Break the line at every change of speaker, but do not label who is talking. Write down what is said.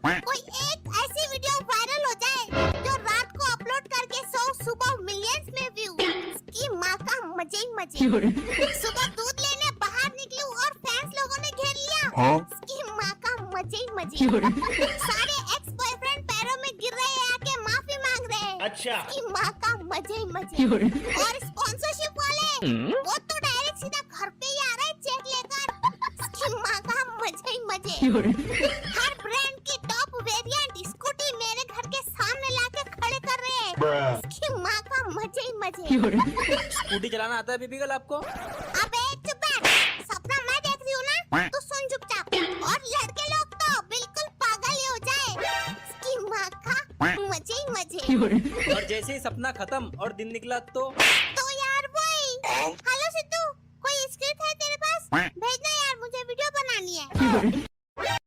कोई एक ऐसी वीडियो वायरल हो जाए जो रात को अपलोड करके 100 सुबह मिलियंस में व्यू। इसकी माँ का मजे ही मजे। सुबह दूध लेने बाहर निकली और फैंस लोगों ने घेर लिया। इसकी माँ का मजे ही मजे। सारे एक्स बॉयफ्रेंड पैरों में गिर रहे हैं, आके माफी मांग रहे हैं।
अच्छा।
इसकी माँ का मजे ही मजे। और स्पॉन्सरशिप वाले वो तो डायरेक्ट सीधा घर पे ही आ रहा है चेक लेकर। इसकी माँ का मजे ही मजे। हर ब्रांड की टॉप वेरिएंट स्कूटी मेरे घर के सामने लाके खड़े कर रहे हैं। इसकी माँ का मजे ही मजे।
स्कूटी चलाना आता है बेबी गर्ल आपको?
अबे चुप बैठ। सपना मैं देख रही हूँ ना, तो सुन चुपचाप। और लड़के लोग तो बिल्कुल पागल ही हो जाए। इसकी माँ का मजे ही मजे।
और जैसे ही सपना खत्म और दिन निकला तो
यार भाई, हेलो सिद्धू, कोई स्क्रिप्ट है तेरे पास? भेजना यार, मुझे वीडियो बनानी है।